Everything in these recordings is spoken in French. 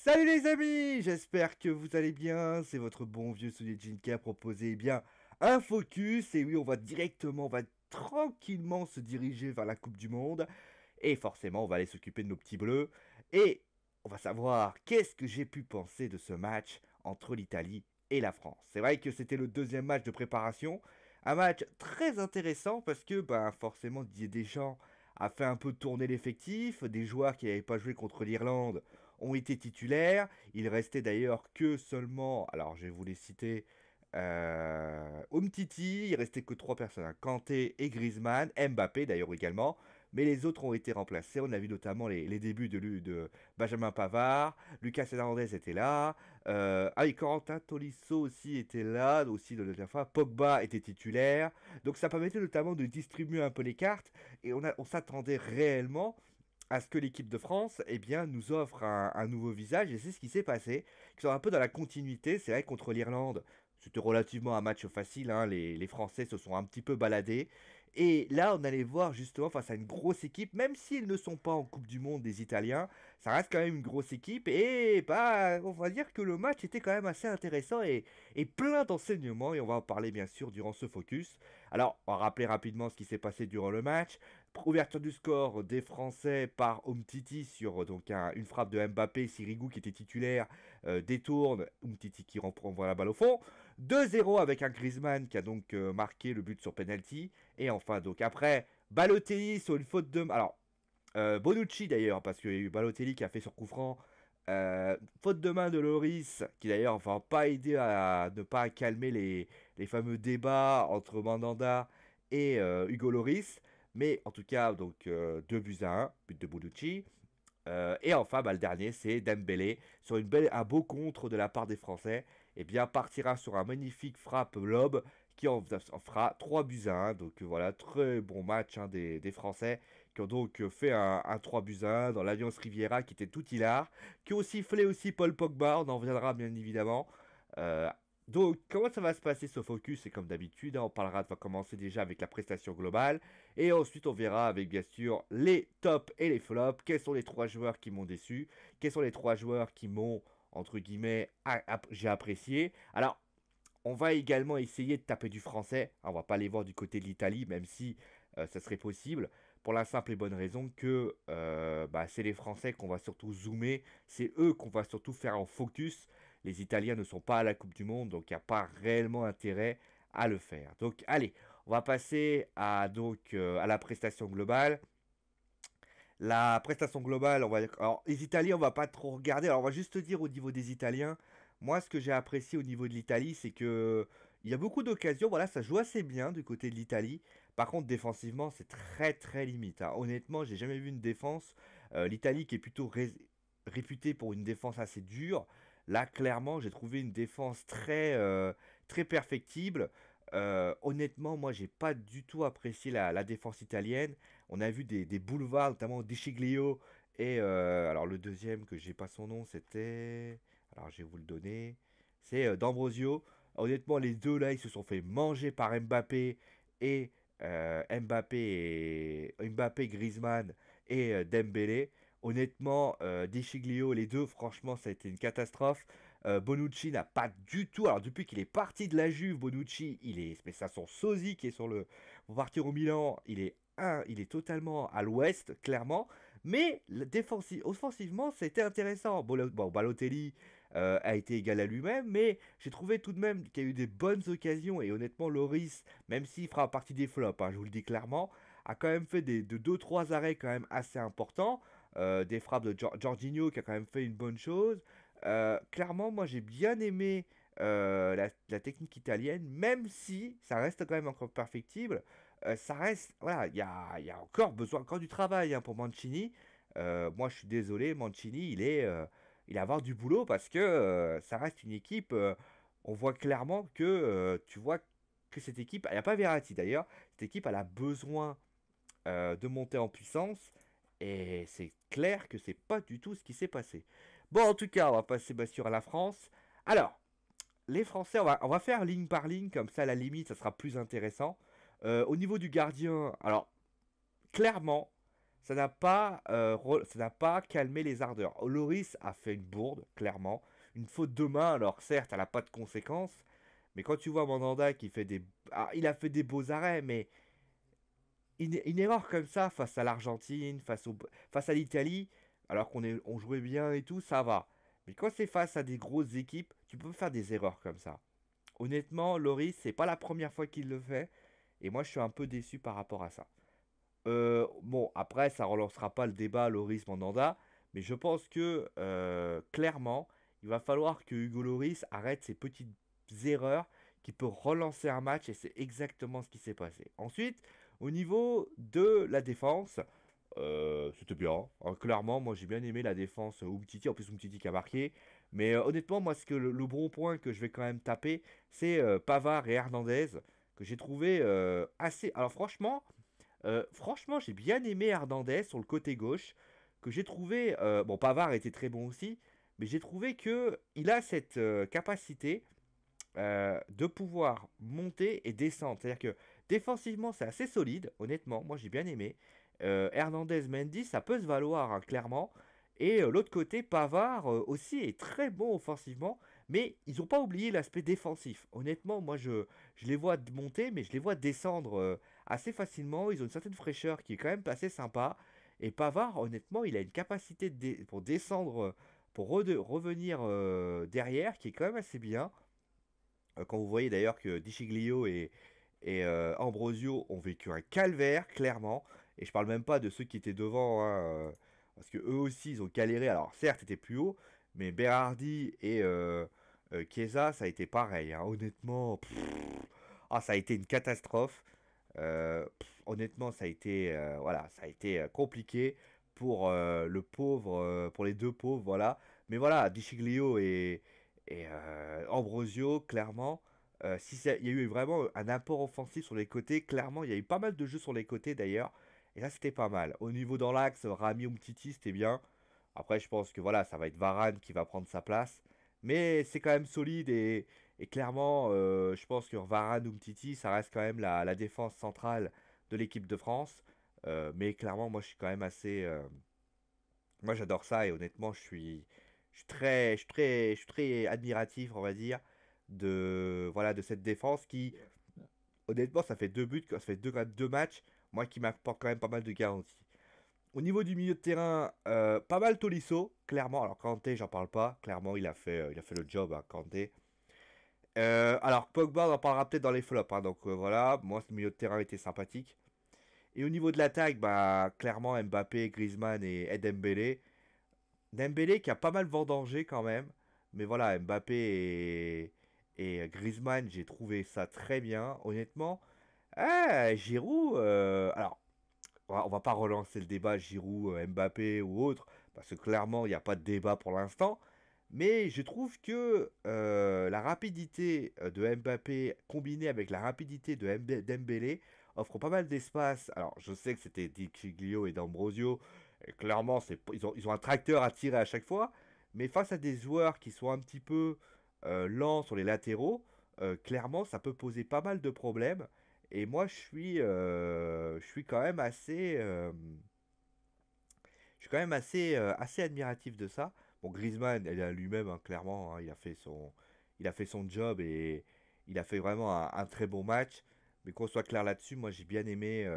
Salut les amis, j'espère que vous allez bien. C'est votre bon vieux Soudien qui a proposé un focus. Et oui, on va tranquillement se diriger vers la Coupe du Monde. Et forcément, on va aller s'occuper de nos petits bleus. Et on va savoir qu'est-ce que j'ai pu penser de ce match entre l'Italie et la France. C'est vrai que c'était le deuxième match de préparation. Un match très intéressant parce que forcément Didier Deschamps a fait un peu tourner l'effectif. Des joueurs qui n'avaient pas joué contre l'Irlande ont été titulaires. Il restait d'ailleurs que seulement, alors je vais vous les citer, Umtiti, il restait que trois personnes, hein, Kanté et Griezmann, Mbappé d'ailleurs également, mais les autres ont été remplacés. On a vu notamment les débuts de Benjamin Pavard, Lucas Hernandez était là, oui, Corentin Tolisso aussi était là, aussi de la dernière fois, Pogba était titulaire, donc ça permettait notamment de distribuer un peu les cartes, et on s'attendait réellement à ce que l'équipe de France nous offre un nouveau visage, et c'est ce qui s'est passé, qui sont un peu dans la continuité. C'est vrai que contre l'Irlande, c'était relativement un match facile, hein, les Français se sont un petit peu baladés, et là on allait voir justement face à une grosse équipe, même s'ils ne sont pas en Coupe du Monde des Italiens, ça reste quand même une grosse équipe, et on va dire que le match était quand même assez intéressant et plein d'enseignements, et on va en parler bien sûr durant ce focus. Alors, on va rappeler rapidement ce qui s'est passé durant le match. Ouverture du score des Français par Umtiti sur une frappe de Mbappé. Sirigu qui était titulaire détourne. Umtiti qui renvoie la balle au fond. 2-0 avec un Griezmann qui a donc marqué le but sur penalty. Et enfin, donc après, Balotelli sur une faute de. Alors, Bonucci d'ailleurs, parce qu'il y a eu Balotelli qui a fait sur coup franc. Faute de main de Loris, qui d'ailleurs va pas aider à ne pas calmer les fameux débats entre Mandanda et Hugo Loris. Mais en tout cas, donc 2 buts à 1, but de Bonucci. Et enfin, le dernier, c'est Dembélé, sur un beau contre de la part des Français. Et bien, partira sur un magnifique frappe lob qui en fera 3 buts à 1. Donc voilà, très bon match, hein, des Français qui ont donc fait un 3 buts à 1 dans l'Alliance Riviera qui était tout hilar, qui ont sifflé aussi Paul Pogba, on en reviendra bien évidemment. Euh, donc, comment ça va se passer ce focus? C'est comme d'habitude, hein, on va commencer déjà avec la prestation globale, et ensuite on verra avec bien sûr les tops et les flops, quels sont les trois joueurs qui m'ont déçu, quels sont les trois joueurs qui m'ont, entre guillemets, j'ai apprécié. Alors, on va également essayer de taper du français. On va pas aller voir du côté de l'Italie, même si ça serait possible. Pour la simple et bonne raison que c'est les Français qu'on va surtout zoomer. C'est eux qu'on va surtout faire en focus. Les Italiens ne sont pas à la Coupe du Monde, donc il n'y a pas réellement intérêt à le faire. Donc allez, on va passer à la prestation globale. La prestation globale, alors les Italiens, on va pas trop regarder. Alors on va juste dire au niveau des Italiens, moi ce que j'ai apprécié au niveau de l'Italie, c'est que il y a beaucoup d'occasions, voilà, ça joue assez bien du côté de l'Italie. Par contre, défensivement, c'est très très limite, hein. Honnêtement, j'ai jamais vu une défense. L'Italie qui est plutôt réputée pour une défense assez dure. Là, clairement, j'ai trouvé une défense très perfectible. Honnêtement, moi, j'ai pas du tout apprécié la défense italienne. On a vu des boulevards, notamment Deschiglio et alors le deuxième que j'ai pas son nom, c'était, alors je vais vous le donner, c'est D'Ambrosio. Honnêtement, les deux là, ils se sont fait manger par et Mbappé, Griezmann et Dembélé. Honnêtement, Deschiglio, les deux, franchement, ça a été une catastrophe. Bonucci n'a pas du tout. Alors depuis qu'il est parti de la Juve, Bonucci, mais ça son sosie qui est pour partir au Milan, il est totalement à l'ouest, clairement. Mais offensivement, c'était intéressant. Bon, Balotelli a été égal à lui-même, mais j'ai trouvé tout de même qu'il y a eu des bonnes occasions. Et honnêtement, Loris, même s'il fera partie des flops, hein, je vous le dis clairement, a quand même fait de 2-3 arrêts quand même assez importants. Des frappes de Jorginho qui a quand même fait une bonne chose. Clairement, moi j'ai bien aimé la technique italienne, même si ça reste quand même encore perfectible. Ça reste, voilà, il y a encore besoin encore du travail, hein, pour Mancini. Moi je suis désolé, Mancini, il va avoir du boulot parce que ça reste une équipe. On voit clairement que tu vois que cette équipe, il n'y a pas Verratti d'ailleurs, cette équipe elle a besoin de monter en puissance. Et c'est clair que c'est pas du tout ce qui s'est passé. Bon, en tout cas, on va passer bien sûr à la France. Alors, les Français, on va faire ligne par ligne, comme ça, à la limite, ça sera plus intéressant. Au niveau du gardien, alors, clairement, ça n'a pas calmé les ardeurs. Loris a fait une bourde, clairement. Une faute de main, alors certes, elle n'a pas de conséquences. Mais quand tu vois Mandanda qui fait des... Ah, il a fait des beaux arrêts, mais une erreur comme ça face à l'Argentine, face à l'Italie, alors on jouait bien et tout, ça va. Mais quand c'est face à des grosses équipes, tu peux faire des erreurs comme ça. Honnêtement, Loris, c'est pas la première fois qu'il le fait. Et moi, je suis un peu déçu par rapport à ça. Bon, après, ça relancera pas le débat Loris-Mandanda, mais je pense que clairement, il va falloir que Hugo Loris arrête ses petites erreurs qui peuvent relancer un match, et c'est exactement ce qui s'est passé. Ensuite, au niveau de la défense, c'était bien, hein. Clairement, moi j'ai bien aimé la défense Umtiti, en plus Umtiti qui a marqué. Mais honnêtement, moi, le bon point que je vais quand même taper, c'est Pavard et Hernandez, que j'ai trouvé assez. Alors franchement, j'ai bien aimé Hernandez sur le côté gauche, que j'ai trouvé. Bon, Pavard était très bon aussi, mais j'ai trouvé que il a cette capacité de pouvoir monter et descendre. C'est-à-dire que défensivement, c'est assez solide, honnêtement. Moi, j'ai bien aimé. Hernandez Mendy, ça peut se valoir, hein, clairement. Et l'autre côté, Pavard aussi est très bon offensivement, mais ils n'ont pas oublié l'aspect défensif. Honnêtement, moi je les vois monter, mais je les vois descendre assez facilement. Ils ont une certaine fraîcheur qui est quand même assez sympa. Et Pavard, honnêtement, il a une capacité pour descendre, pour revenir derrière, qui est quand même assez bien. Quand vous voyez d'ailleurs que Disciglio et Ambrosio ont vécu un calvaire, clairement. Et je parle même pas de ceux qui étaient devant, hein, parce que eux aussi, ils ont galéré. Alors, certes, ils étaient plus haut, mais Berardi et Chiesa, ça a été pareil, hein. Honnêtement, ça a été une catastrophe. Honnêtement, voilà, ça a été compliqué pour le pauvre, pour les deux pauvres, voilà. Mais voilà, Disciglio et Ambrosio, clairement, si il y a eu vraiment un apport offensif sur les côtés, clairement, il y a eu pas mal de jeux sur les côtés d'ailleurs, et là c'était pas mal. Au niveau dans l'axe, Rami Umtiti, c'était bien. Après, je pense que voilà, ça va être Varane qui va prendre sa place, mais c'est quand même solide et clairement, je pense que Varane Umtiti, ça reste quand même la défense centrale de l'équipe de France. Mais clairement, moi je suis quand même assez. Moi, j'adore ça et honnêtement, je suis très admiratif, on va dire, voilà, de cette défense qui, honnêtement, ça fait deux buts, ça fait deux matchs, moi qui m'apporte quand même pas mal de garanties. Au niveau du milieu de terrain, pas mal Tolisso, clairement. Alors Kanté, j'en parle pas. Clairement, il a fait le job, hein, Kanté. Alors Pogba, on en parlera peut-être dans les flops, hein, donc voilà, moi ce milieu de terrain était sympathique. Et au niveau de l'attaque, bah clairement Mbappé, Griezmann et Dembélé. Dembélé qui a pas mal vendangé quand même. Mais voilà, Mbappé et Griezmann, j'ai trouvé ça très bien, honnêtement. Giroud, alors, on va pas relancer le débat Giroud, Mbappé ou autre, parce que clairement, il n'y a pas de débat pour l'instant. Mais je trouve que la rapidité de Mbappé combinée avec la rapidité de Dembélé offre pas mal d'espace. Alors, je sais que c'était Di Giglio et D'Ambrosio. Et clairement, ils ont un tracteur à tirer à chaque fois. Mais face à des joueurs qui sont un petit peu lents sur les latéraux, clairement, ça peut poser pas mal de problèmes. Et moi, je suis quand même assez admiratif de ça. Bon, Griezmann, il a lui-même, hein, clairement, hein, il a fait son job et il a fait vraiment un très bon match. Mais qu'on soit clair là-dessus, moi j'ai bien aimé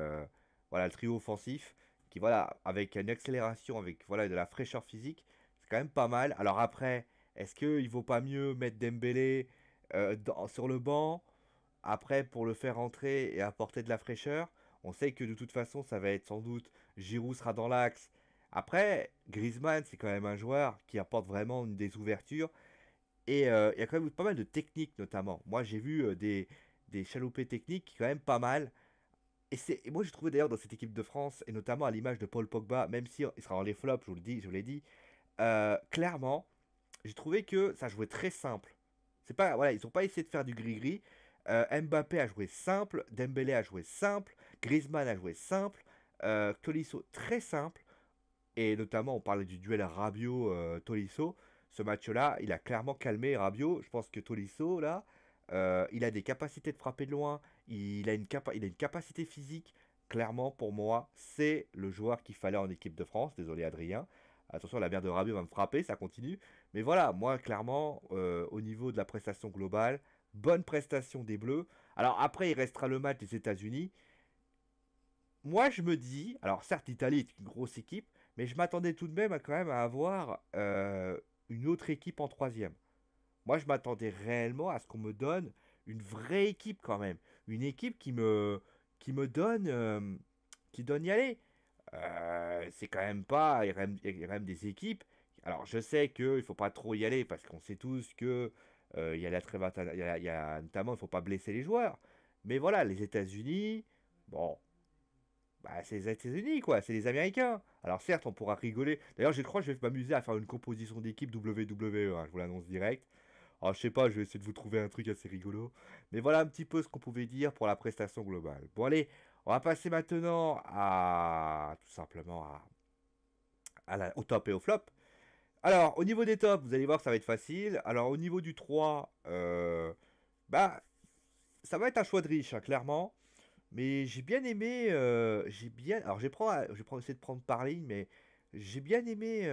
voilà, le trio offensif qui, voilà, avec une accélération, avec voilà, de la fraîcheur physique, c'est quand même pas mal. Alors après, est-ce qu'il vaut pas mieux mettre Dembélé sur le banc après pour le faire entrer et apporter de la fraîcheur? On sait que de toute façon, ça va être sans doute Giroud sera dans l'axe. Après, Griezmann, c'est quand même un joueur qui apporte vraiment des ouvertures. Et il y a quand même pas mal de techniques, notamment. Moi, j'ai vu des chaloupés techniques qui sont quand même pas mal. Et moi, j'ai trouvé d'ailleurs dans cette équipe de France, et notamment à l'image de Paul Pogba, même si il sera dans les flops, je vous le dis, je vous l'ai dit, clairement, j'ai trouvé que ça jouait très simple. C'est pas, voilà, ils n'ont pas essayé de faire du gris-gris. Mbappé a joué simple, Dembélé a joué simple, Griezmann a joué simple, Tolisso très simple. Et notamment, on parlait du duel Rabiot-Tolisso. Ce match-là, il a clairement calmé Rabiot. Je pense que Tolisso, là, il a des capacités de frapper de loin. Il a une capacité physique clairement, pour moi, c'est le joueur qu'il fallait en équipe de France. Désolé, Adrien. Attention, la mère de Rabiot va me frapper, ça continue. Mais voilà, moi, clairement, au niveau de la prestation globale, bonne prestation des Bleus. Alors après, il restera le match des États-Unis. Moi, je me dis, alors certes, l'Italie est une grosse équipe, mais je m'attendais tout de même quand même à avoir une autre équipe en troisième. Moi, je m'attendais réellement à ce qu'on me donne une vraie équipe quand même. Une équipe qui me donne, qui donne y aller. C'est quand même pas, il y a quand même des équipes. Alors, je sais qu'il ne faut pas trop y aller parce qu'on sait tous que il y a la trêve il y a notamment, il ne faut pas blesser les joueurs. Mais voilà, les États-Unis, bon, bah, c'est les États-Unis, quoi, c'est les Américains. Alors certes, on pourra rigoler. D'ailleurs, je crois que je vais m'amuser à faire une composition d'équipe WWE, hein, je vous l'annonce direct. Alors je sais pas, je vais essayer de vous trouver un truc assez rigolo. Mais voilà un petit peu ce qu'on pouvait dire pour la prestation globale. Bon allez, on va passer maintenant à tout simplement au top et au flop. Alors au niveau des tops, vous allez voir que ça va être facile. Alors au niveau du 3, bah ça va être un choix de riche, hein, clairement. Mais j'ai bien aimé, alors je vais essayer de prendre par ligne, mais j'ai bien aimé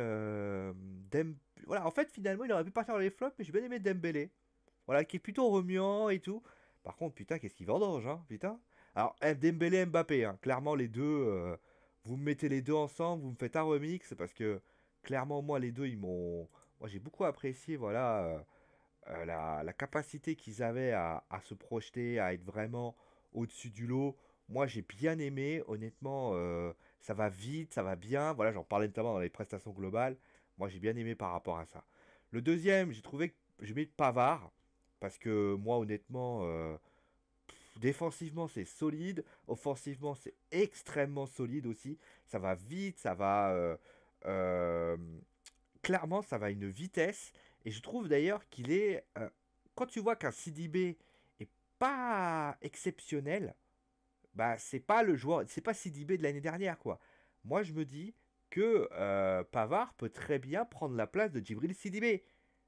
voilà, en fait finalement il aurait pu partir dans les flops, mais j'ai bien aimé Dembélé. Voilà, qui est plutôt remuant et tout. Par contre, putain, qu'est-ce qu'il vendange, hein, putain. Alors, Dembélé, Mbappé, hein, clairement les deux, vous me mettez les deux ensemble, vous me faites un remix, parce que clairement moi les deux moi j'ai beaucoup apprécié, voilà, la capacité qu'ils avaient à se projeter, à être vraiment au-dessus du lot. Moi, j'ai bien aimé, honnêtement, ça va vite, ça va bien. Voilà, j'en parlais notamment dans les prestations globales. Moi, j'ai bien aimé par rapport à ça. Le deuxième, j'ai trouvé que j'ai mis Pavard, parce que moi, honnêtement, défensivement, c'est solide. Offensivement, c'est extrêmement solide aussi. Ça va vite, ça va. Euh, clairement, ça va à une vitesse. Et je trouve d'ailleurs qu'il est. Quand tu vois qu'un CDB est pas exceptionnel, bah c'est pas le joueur, c'est pas CDB de l'année dernière quoi. Moi je me dis que Pavard peut très bien prendre la place de Djibril CDB.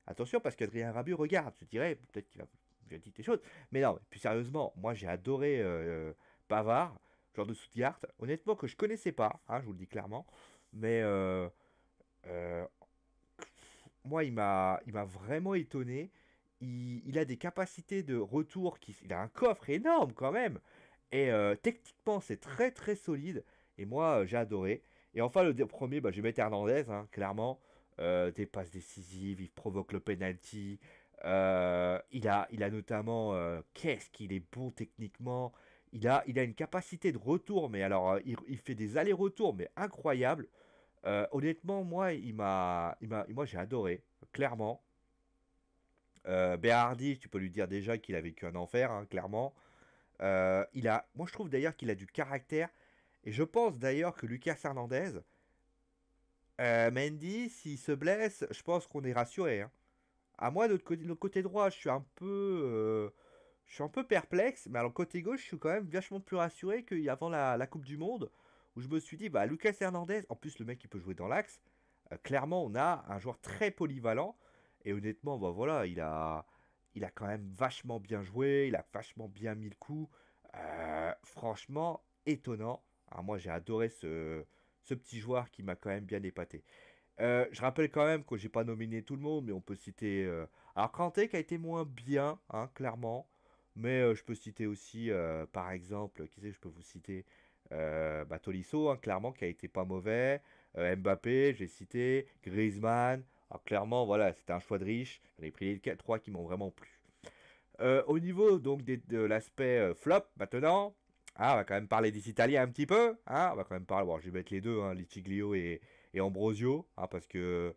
Attention parce qu'Adrien Rabiot regarde, je dirais peut-être qu'il va dire des choses, mais non. Plus sérieusement, moi j'ai adoré Pavard, joueur de Stuttgart, honnêtement que je connaissais pas, hein, je vous le dis clairement, mais euh, moi, il m'a vraiment étonné. Il a des capacités de retour, il a un coffre énorme quand même. Et techniquement, c'est très très solide. Et moi, j'ai adoré. Et enfin, premier, bah, je vais mettre Hernandez, hein, clairement. Des passes décisives, il provoque le penalty. Il a notamment, qu'est-ce qu'il est bon techniquement. Il a une capacité de retour, mais alors, il fait des allers-retours, mais incroyables. Honnêtement, moi j'ai adoré, clairement. Berardi, tu peux lui dire déjà qu'il a vécu un enfer, hein, clairement. Moi je trouve d'ailleurs qu'il a du caractère, et je pense d'ailleurs que Lucas Hernandez, Mendy, s'il se blesse, je pense qu'on est rassuré, hein. À moi, de l'autre côté droit, je suis un peu perplexe, mais alors côté gauche, je suis quand même vachement plus rassuré qu'avant la Coupe du Monde, où je me suis dit, bah Lucas Hernandez, en plus le mec il peut jouer dans l'axe, clairement on a un joueur très polyvalent, et honnêtement, bah voilà, il a quand même vachement bien joué, il a vachement bien mis le coup, franchement étonnant. Alors moi j'ai adoré ce petit joueur qui m'a quand même bien épaté. Je rappelle quand même que j'ai pas nominé tout le monde, mais on peut citer. Alors Kanté qui a été moins bien, hein, clairement. Mais je peux citer aussi, par exemple, qui c'est que je peux vous citer bah, Tolisso, hein, clairement, qui a été pas mauvais. Mbappé, j'ai cité. Griezmann. Alors clairement, voilà, c'était un choix de riche. J'en ai pris les trois qui m'ont vraiment plu. Au niveau donc de l'aspect flop, maintenant, ah, on va quand même parler des Italiens un petit peu. Hein, on va quand même parler. Bon, je vais mettre les deux, hein, Litiglio et Ambrosio, hein, parce que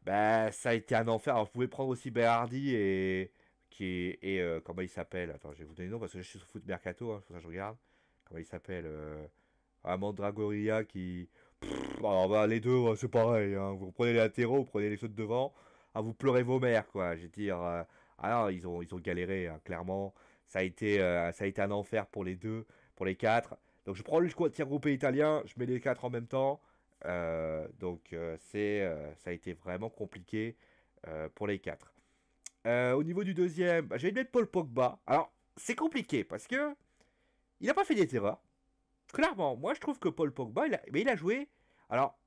bah, ça a été un enfer. Alors, vous pouvez prendre aussi Berardi comment il s'appelle? Attends, je vais vous donner le nom parce que je suis sur Foot Mercato, hein, faut ça que je regarde. Comment il s'appelle? Mandragoria qui. Alors, bah, les deux, ouais, c'est pareil, hein. Vous prenez les latéraux, vous prenez les sauts de devant. Ah, vous pleurez vos mères, quoi. Je veux dire. Ah non, ils ont galéré, hein, clairement. Ça a été un enfer pour les deux, pour les quatre. Donc je prends le tir groupé italien, je mets les quatre en même temps. Ça a été vraiment compliqué pour les quatre. Au niveau du deuxième, bah, je vais mettre Paul Pogba. Alors, c'est compliqué parce que il n'a pas fait des erreurs. clairement, moi je trouve que Paul Pogba, mais il a joué. Alors,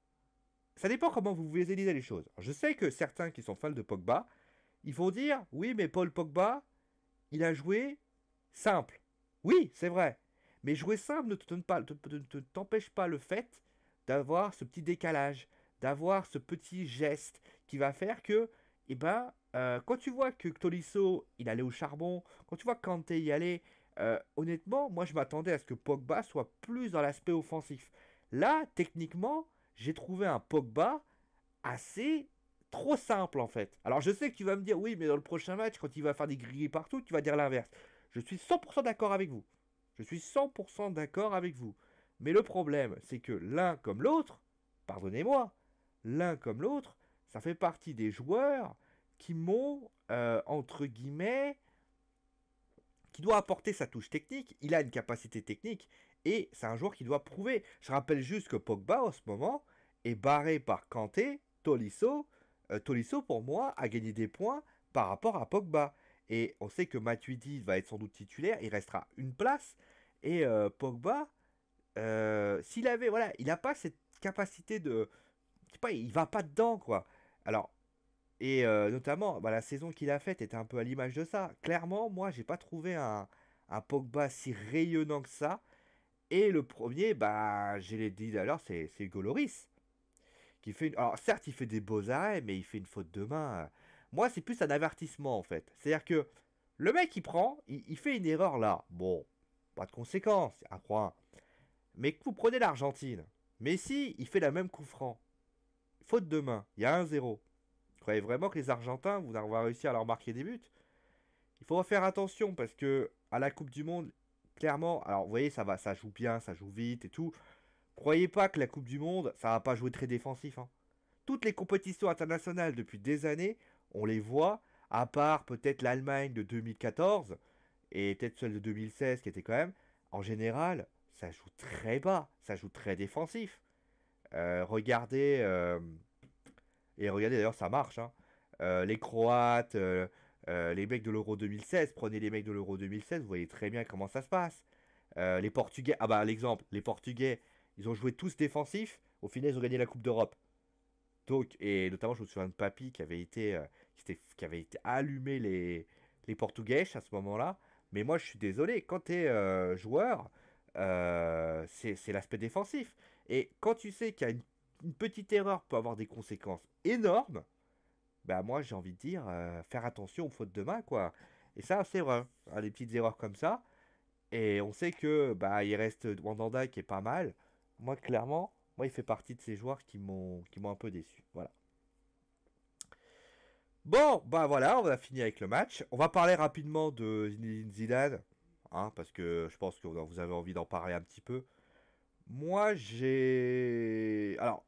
ça dépend comment vous visualisez les choses. Je sais que certains qui sont fans de Pogba, ils vont dire oui, mais Paul Pogba, il a joué simple. Oui, c'est vrai. Mais jouer simple ne t'empêche pas le fait d'avoir ce petit décalage, d'avoir ce petit geste qui va faire que, eh ben, quand tu vois que Tolisso, il allait au charbon, quand tu vois Kanté y aller, honnêtement, moi je m'attendais à ce que Pogba soit plus dans l'aspect offensif. Là, techniquement, j'ai trouvé un Pogba assez trop simple en fait. Alors je sais que tu vas me dire oui, mais dans le prochain match, quand il va faire des grilles partout, tu vas dire l'inverse. Je suis 100% d'accord avec vous. Je suis 100% d'accord avec vous. Mais le problème, c'est que l'un comme l'autre, pardonnez-moi, l'un comme l'autre, ça fait partie des joueurs qui m'ont, entre guillemets, qui doit apporter sa touche technique. Il a une capacité technique et c'est un joueur qui doit prouver. Je rappelle juste que Pogba, en ce moment, est barré par Kanté, Tolisso. Tolisso, pour moi, a gagné des points par rapport à Pogba. Et on sait que Matuidi va être sans doute titulaire, il restera une place. Et Pogba, s'il avait, voilà, il n'a pas cette capacité de, je sais pas, il va pas dedans, quoi. Alors, et notamment, bah, la saison qu'il a faite était un peu à l'image de ça. Clairement, moi, j'ai pas trouvé un Pogba si rayonnant que ça. Et le premier, bah, je l'ai dit d'ailleurs, c'est Hugo Lloris. Qui fait alors, certes, il fait des beaux arrêts, mais il fait une faute de main. Moi, c'est plus un avertissement, en fait. C'est-à-dire que le mec, il prend, il fait une erreur là. Bon, pas de conséquences, un point. Mais que vous prenez l'Argentine. Messi, il fait la même coup franc. Faute de main, il y a 1-0. Vous croyez vraiment que les Argentins, vous allez réussir à leur marquer des buts? Il faut faire attention parce que à la Coupe du Monde, clairement, alors vous voyez, ça va, ça joue bien, ça joue vite et tout. Croyez pas que la Coupe du Monde, ça va pas jouer très défensif, hein. Toutes les compétitions internationales depuis des années, on les voit, à part peut-être l'Allemagne de 2014 et peut-être celle de 2016 qui était quand même, en général, ça joue très bas, ça joue très défensif. Regardez, et regardez d'ailleurs, ça marche, hein. Les Croates, les mecs de l'Euro 2016, prenez les mecs de l'Euro 2016, vous voyez très bien comment ça se passe. Les Portugais, ah bah l'exemple, les Portugais, ils ont joué tous défensifs, au final ils ont gagné la Coupe d'Europe. Donc, et notamment je me souviens de Papy qui avait été allumé les Portugais à ce moment-là. Mais moi je suis désolé, quand tu es joueur, c'est l'aspect défensif. Et quand tu sais qu'il y a une petite erreur peut avoir des conséquences énormes, bah moi j'ai envie de dire faire attention aux fautes de main quoi. Et ça c'est vrai, hein, des petites erreurs comme ça. Et on sait que bah il reste Wandanda qui est pas mal. Moi clairement, moi il fait partie de ces joueurs qui m'ont un peu déçu. Voilà. Bon bah voilà, on a fini avec le match. On va parler rapidement de Zinedine Zidane, hein, parce que je pense que vous avez envie d'en parler un petit peu. Moi j'ai, alors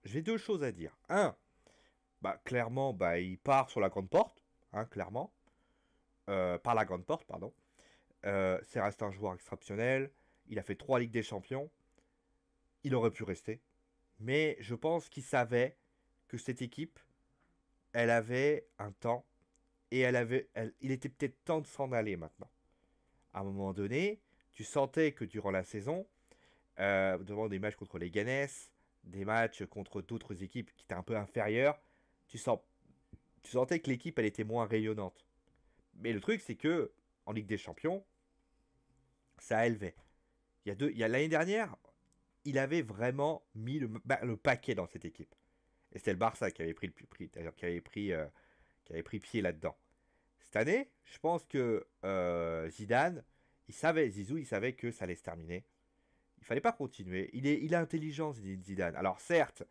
j'ai deux choses à dire. Un, bah clairement bah il part sur la grande porte, hein, clairement. Par la grande porte, pardon. C'est resté un joueur exceptionnel. Il a fait 3 Ligues des Champions. Il aurait pu rester. Mais je pense qu'il savait que cette équipe, elle avait un temps. Et il était peut-être temps de s'en aller maintenant. À un moment donné, tu sentais que durant la saison, devant des matchs contre les Ganes, des matchs contre d'autres équipes qui étaient un peu inférieures, tu, sens, tu sentais que l'équipe, elle était moins rayonnante. Mais le truc, c'est que en Ligue des Champions, ça élevait. Il y a l'année dernière, il avait vraiment mis le paquet dans cette équipe. Et c'était le Barça qui avait pris d'ailleurs, qui avait pris pied là-dedans. Cette année, je pense que Zidane, Zizou, il savait que ça allait se terminer. Il fallait pas continuer. Il est intelligent, Zidane. Alors certes,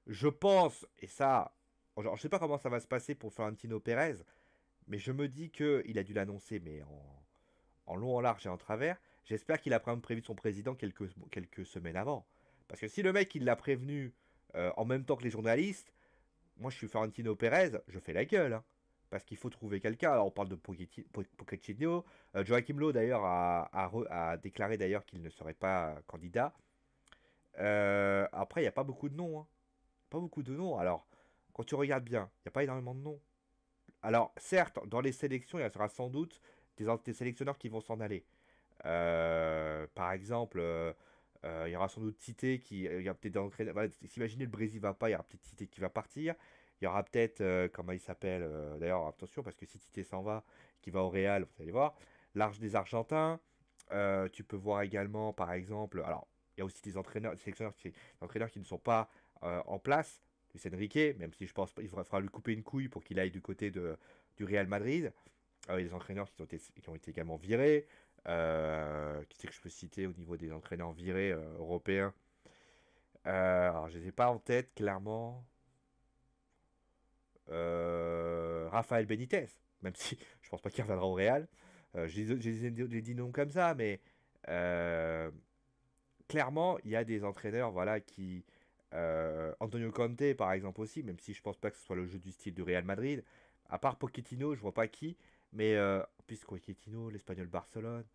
je pense, et ça, genre, je sais pas comment ça va se passer pour Florentino Pérez, mais je me dis qu'il a dû l'annoncer, mais en long, en large et en travers. J'espère qu'il a prévu son président quelques semaines avant. Parce que si le mec il l'a prévenu en même temps que les journalistes, moi je suis Florentino Pérez, je fais la gueule, hein. Parce qu'il faut trouver quelqu'un. Alors on parle de Pochettino. Joachim Low d'ailleurs a déclaré d'ailleurs qu'il ne serait pas candidat. Après il n'y a pas beaucoup de noms, hein. Pas beaucoup de noms. Alors quand tu regardes bien, il n'y a pas énormément de noms. Alors certes, dans les sélections, il y aura sans doute des sélectionneurs qui vont s'en aller. Par exemple, il y aura sans doute Tite qui. Il y a peut-être des entraîneurs. Voilà, s'imaginer le Brésil va pas, il y aura peut-être Tite qui va partir. Il y aura peut-être. Comment il s'appelle d'ailleurs, attention, parce que si Tite s'en va, qui va au Real, vous allez voir. L'arche des Argentins. Tu peux voir également, par exemple. Alors, il y a aussi des entraîneurs, des sélectionneurs des entraîneurs qui ne sont pas en place. Luis Enrique, même si je pense pas, il faudra lui couper une couille pour qu'il aille du côté du Real Madrid. Il y a des entraîneurs qui ont été également virés. Qui c'est que je peux citer au niveau des entraîneurs virés européens? Alors, je ne les ai pas en tête, clairement. Rafael Benitez, même si je pense pas qu'il reviendra au Real. J'ai dit non comme ça, mais euh, clairement, il y a des entraîneurs voilà, qui. Antonio Conte, par exemple, aussi, même si je pense pas que ce soit le jeu du style du Real Madrid. À part Pochettino, je vois pas qui. Mais en plus, Pochettino, l'Espagnol Barcelone.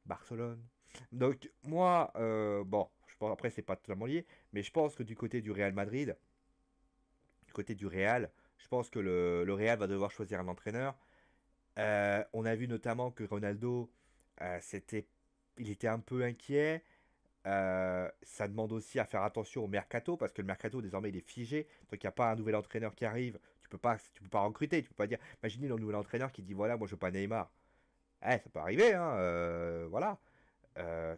Barcelone. Donc, moi, bon, je pense, après, c'est pas totalement lié. Mais je pense que du côté du Real Madrid, du côté du Real, je pense que le Real va devoir choisir un entraîneur. On a vu notamment que Ronaldo, c'était, il était un peu inquiet. Ça demande aussi à faire attention au mercato parce que le mercato désormais il est figé. Donc il n'y a pas un nouvel entraîneur qui arrive. Tu peux pas recruter. Tu peux pas dire. Imaginez le nouvel entraîneur qui dit voilà moi je veux pas Neymar. Ça peut arriver hein. Voilà.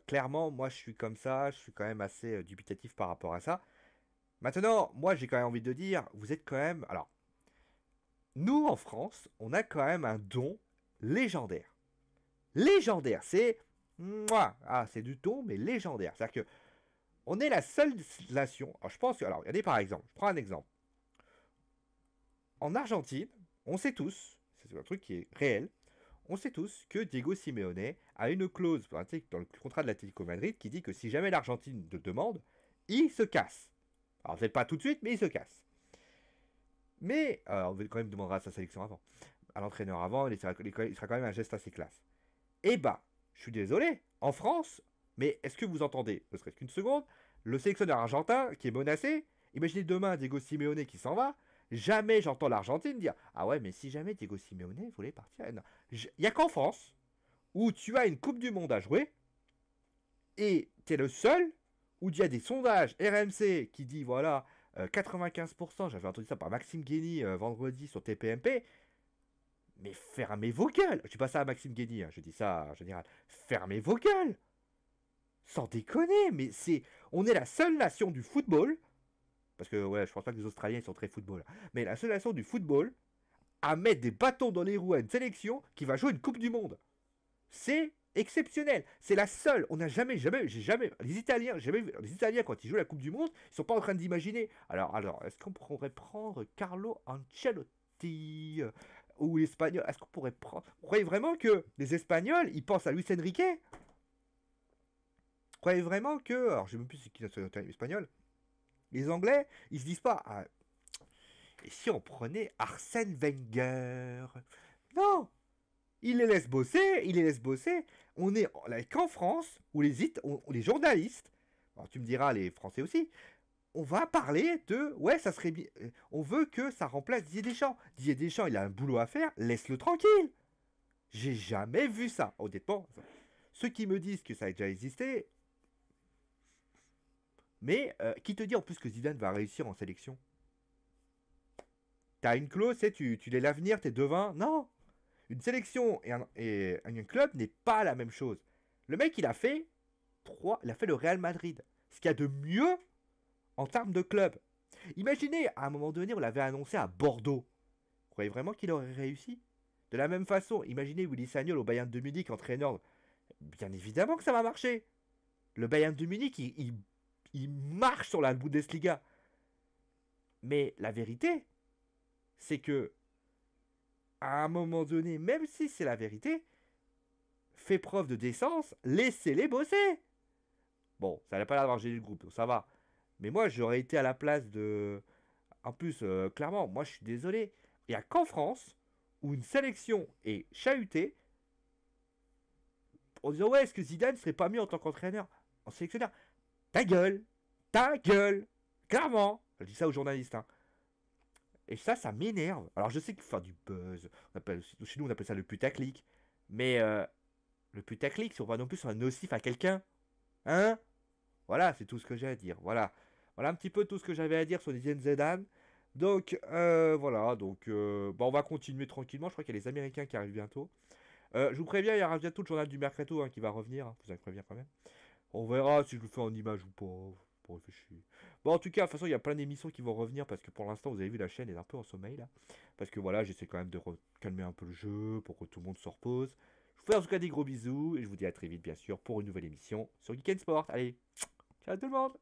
Clairement moi je suis comme ça. Je suis quand même assez dubitatif par rapport à ça. Maintenant moi j'ai quand même envie de dire vous êtes quand même. Alors nous en France on a quand même un don légendaire. Légendaire. C'est Mouah ah c'est du ton mais légendaire. C'est-à-dire que on est la seule nation. Alors, je pense que. Alors, regardez par exemple. Je prends un exemple. En Argentine, on sait tous, c'est un truc qui est réel, on sait tous que Diego Simeone a une clause dans le contrat de l'Atlético Madrid qui dit que si jamais l'Argentine le demande, il se casse. Alors, peut-être pas tout de suite, mais il se casse. Mais, on va quand même demander à sa sélection avant. À l'entraîneur avant, il sera quand même un geste assez classe. Eh bah, je suis désolé, en France, mais est-ce que vous entendez, ne serait-ce qu'une seconde, le sélectionneur argentin qui est menacé? Imaginez demain Diego Simeone qui s'en va. Jamais j'entends l'Argentine dire ah ouais, mais si jamais Diego Simeone voulait partir. Il n'y a qu'en France où tu as une Coupe du Monde à jouer et tu es le seul où il y a des sondages RMC qui dit voilà 95%, j'avais entendu ça par Maxime Guény vendredi sur TPMP, mais fermez vos gueules. Je dis pas ça à Maxime Guény, hein, je dis ça en général. Fermez vos gueules. Sans déconner, mais c'est. On est la seule nation du football. Parce que, ouais, je pense pas que les Australiens ils sont très football. Mais la seule nation du football à mettre des bâtons dans les roues à une sélection qui va jouer une Coupe du Monde. C'est exceptionnel. C'est la seule. On n'a jamais, jamais, j'ai jamais. Les Italiens, jamais vu. Les Italiens, quand ils jouent la Coupe du Monde, ils sont pas en train d'imaginer. Alors, est-ce qu'on pourrait prendre Carlo Ancelotti ou l'Espagnol? Est-ce qu'on pourrait prendre. Vous croyez vraiment que les Espagnols, ils pensent à Luis Enrique? Vous croyez vraiment que. Alors, je sais même plus c'est qui nationalité espagnole. Les Anglais, ils se disent pas. Ah, et si on prenait Arsène Wenger? Non! Il les laisse bosser, il les laisse bosser. On est qu'en France, où les journalistes, alors tu me diras les Français aussi, on va parler de ouais, ça serait bien. On veut que ça remplace Didier Deschamps. Didier Deschamps, il a un boulot à faire, laisse-le tranquille. J'ai jamais vu ça, honnêtement. Ceux qui me disent que ça a déjà existé, mais qui te dit en plus que Zidane va réussir en sélection? T'as une clause, tu l'es l'avenir, t'es devin. Non! Une sélection et un club n'est pas la même chose. Le mec, il a fait le Real Madrid. Ce qu'il y a de mieux en termes de club. Imaginez, à un moment donné, on l'avait annoncé à Bordeaux. Vous croyez vraiment qu'il aurait réussi? De la même façon, imaginez Willy Sagnol au Bayern de Munich, entraîneur. Bien évidemment que ça va marcher. Le Bayern de Munich, il marche sur la Bundesliga. Mais la vérité, c'est que, à un moment donné, même si c'est la vérité, fait preuve de décence, laissez-les bosser. Bon, ça n'a pas l'air d'avoir gêné le groupe, donc ça va. Mais moi, j'aurais été à la place de. En plus, clairement, moi, je suis désolé. Il n'y a qu'en France où une sélection est chahutée en disant ouais, est-ce que Zidane serait pas mieux en tant qu'entraîneur, en sélectionneur? Ta gueule, ta gueule, clairement. Je dis ça aux journalistes. Hein. Et ça m'énerve. Alors, je sais qu'il faut faire du buzz. Chez nous, on appelle ça le putaclic. Mais le putaclic, si on va non plus sur un nocif à quelqu'un. Hein? Voilà, c'est tout ce que j'ai à dire. Voilà. Voilà un petit peu tout ce que j'avais à dire sur Zinedine Zidane. Donc, voilà. Donc, bah, on va continuer tranquillement. Je crois qu'il y a les Américains qui arrivent bientôt. Je vous préviens, il y aura bientôt le journal du Mercato hein, qui va revenir. Hein. Je vous en préviens quand même. On verra si je le fais en image ou pas. Pour réfléchir. Bon, en tout cas, de toute façon, il y a plein d'émissions qui vont revenir parce que pour l'instant, vous avez vu, la chaîne est un peu en sommeil là. Parce que voilà, j'essaie quand même de calmer un peu le jeu pour que tout le monde se repose. Je vous fais en tout cas des gros bisous et je vous dis à très vite, bien sûr, pour une nouvelle émission sur Geek and Sport. Allez, ciao tout le monde!